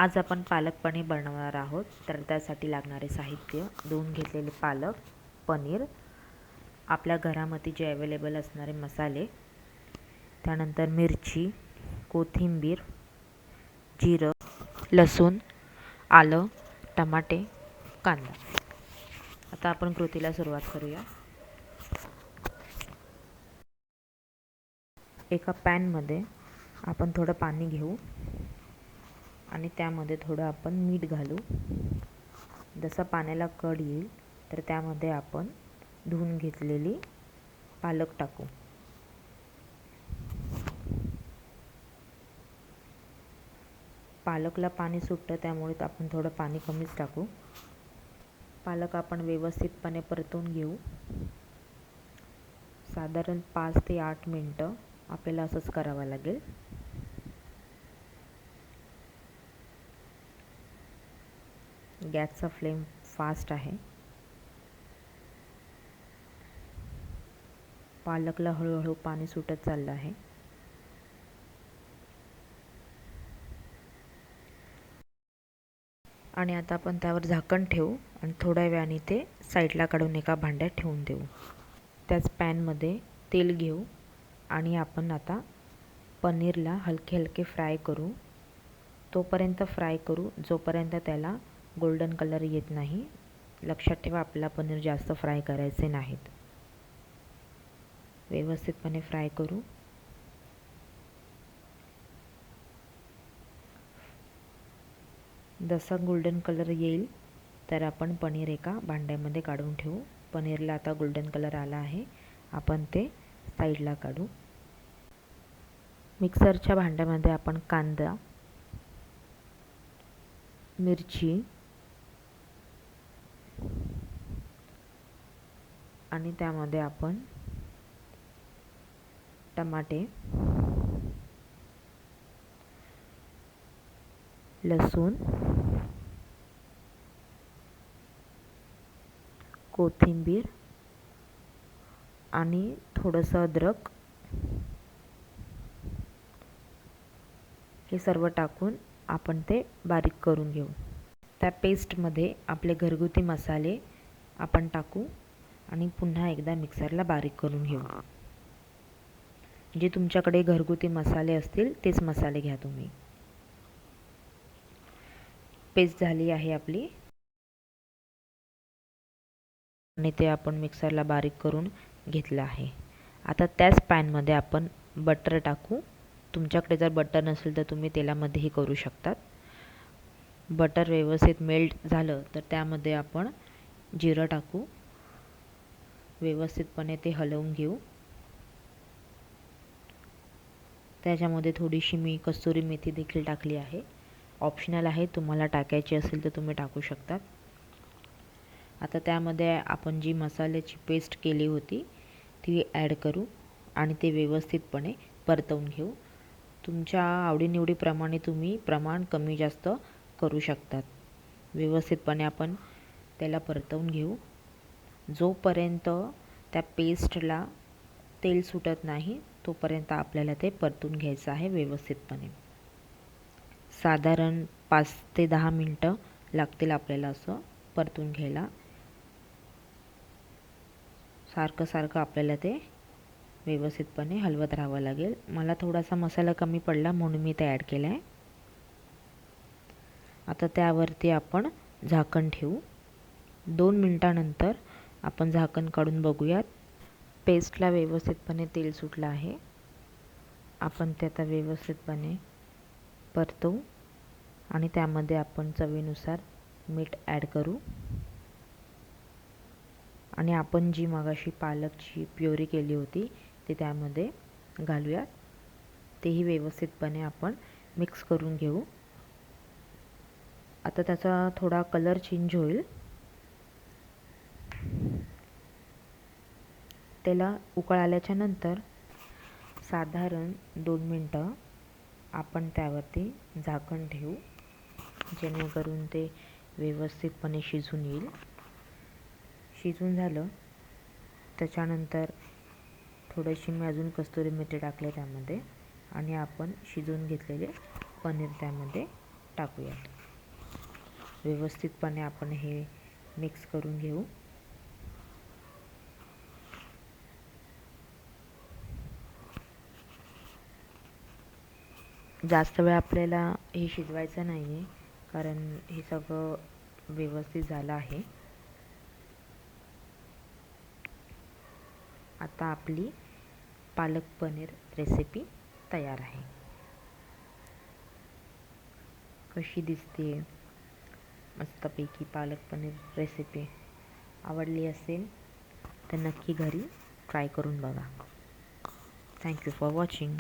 आज आपण पालक पनीर बनवणार आहोत. तर त्यासाठी लागणारे साहित्य: धुवून घेतलेले पालक, पनीर, आपल्या घरामध्ये जे अवेलेबल असणारे मसाले, त्यानंतर मिरची, कोथिंबीर, जिरं, लसूण, आलं, टमाटे, कांदा. आता आपण कृतीला सुरुवात करूया. एका पॅनमध्ये आपण थोडं पाणी घेऊ आणि त्यामध्ये थोडं आपण मीठ घालू. जसं पाण्याला कड येईल तर त्यामध्ये आपण धुवून घेतलेली पालक टाकू. पालकला पाणी सुटतं, त्यामुळे आपण थोडं पाणी कमीच टाकू. पालक आपण व्यवस्थितपणे परतून घेऊ. साधारण 5 ते 8 मिनटं आपल्याला असंच करावं लागेल. गॅसचा फ्लेम फास्ट आहे. पालकला हळूहळू पाणी सुटत चाललं आहे. आणि आता आपण त्यावर झाकण ठेवू आणि थोड्या वेळाने ते साईडला काढून एका भांड्यात ठेवून देऊ. त्याच पॅनमध्ये तेल घेऊ आणि आपण आता पनीरला हलके हलके फ्राय करू. तोपर्यंत फ्राय करू जोपर्यंत त्याला गोल्डन कलर येत नाही. लक्षात ठेवा, आपल्याला पनीर जास्त फ्राय करायचे नाहीत. व्यवस्थितपणे फ्राय करू. जसा गोल्डन कलर येईल तर आपण पनीर एका भांड्यामध्ये काढून ठेवू. पनीरला आता गोल्डन कलर आला आहे. आपण ते साईडला काढू. मिक्सरच्या भांड्यामध्ये आपण कांदा, मिरची आणि त्यामध्ये आपण टमाटे, लसूण, कोथिंबीर आणि थोडंसं अद्रक हे सर्व टाकून आपण ते बारीक करून घेऊ. त्या पेस्टमध्ये आपले घरगुती मसाले आपण टाकू आणि पुन्हा एकदा मिक्सरला बारीक करून घेऊ. जे तुमच्याकडे घरगुती मसाले असतील तेच मसाले घ्या तुम्ही. पेस्ट झाली आहे आपली आणि ते आपण मिक्सरला बारीक करून घेतलं आहे. आता त्याच पॅनमध्ये आपण बटर टाकू. तुमच्याकडे जर बटर नसेल तर तुम्ही तेलामध्येही करू शकतात. बटर व्यवस्थित मेल्ट झालं तर त्यामध्ये आपण जिरं टाकू. व्यवस्थितपणे ते हलवून घेऊ. त्याच्यामध्ये थोडीशी मी कस्तुरी मेथी देखील टाकली आहे. ऑप्शनल आहे, तुम्हाला टाकायची असेल तर तुम्ही टाकू शकतात. आता त्यामध्ये आपण जी मसाल्याची पेस्ट केली होती ती ॲड करू आणि ते व्यवस्थितपणे परतवून घेऊ. तुमच्या आवडीनिवडीप्रमाणे तुम्ही प्रमाण कमी जास्त करू शकतात. व्यवस्थितपणे आपण त्याला परतवून घेऊ. जोपर्यंत त्या पेस्टला तेल सुटत नाही तोपर्यंत आपल्याला ते परतून घ्यायचं आहे व्यवस्थितपणे. साधारण 5 ते 10 मिनटं लागतील आपल्याला असं परतून घ्यायला. सारखं आपल्याला ते व्यवस्थितपणे हलवत राहावं लागेल. मला थोडासा मसाला कमी पडला म्हणून मी ते ॲड केला आहे. आता त्यावरती आपण झाकण ठेवू. 2 मिनटानंतर आपण झाकण काढून बघूयात. पेस्टला व्यवस्थितपणे तेल सुटलं आहे. आपण ते आता व्यवस्थितपणे परतवू आणि त्यामध्ये आपण चवीनुसार मीठ ॲड करू आणि आपण जी मगाशी पालकची प्युरी केली होती ती त्यामध्ये घालूयात. तेही व्यवस्थितपणे आपण मिक्स करून घेऊ. आता त्याचा थोडा कलर चेंज होईल. त्याला उकळ आल्याच्या नंतर साधारण 2 मिनटं आपण त्यावरती झाकण ठेवू, जेणेकरून ते व्यवस्थितपणे शिजून येईल. शिजून झालं त्याच्यानंतर थोडीशी मी अजून कस्तुरी मेथी टाकले त्यामध्ये आणि आपण शिजवून घेतलेले पनीर त्यामध्ये टाकूयात. व्यवस्थितपणे आपण हे मिक्स करून घेऊ. जास्त वेळ आपल्याला हे शिजवायचं नाही आहे, कारण हे सगळं व्यवस्थित झालं आहे. आता आपली पालक पनीर रेसिपी तयार आहे. कशी दिसते मस्तपैकी पालक पनीर रेसिपी. आवडली असेल तर नक्की घरी ट्राय करून बघा. Thank you for watching.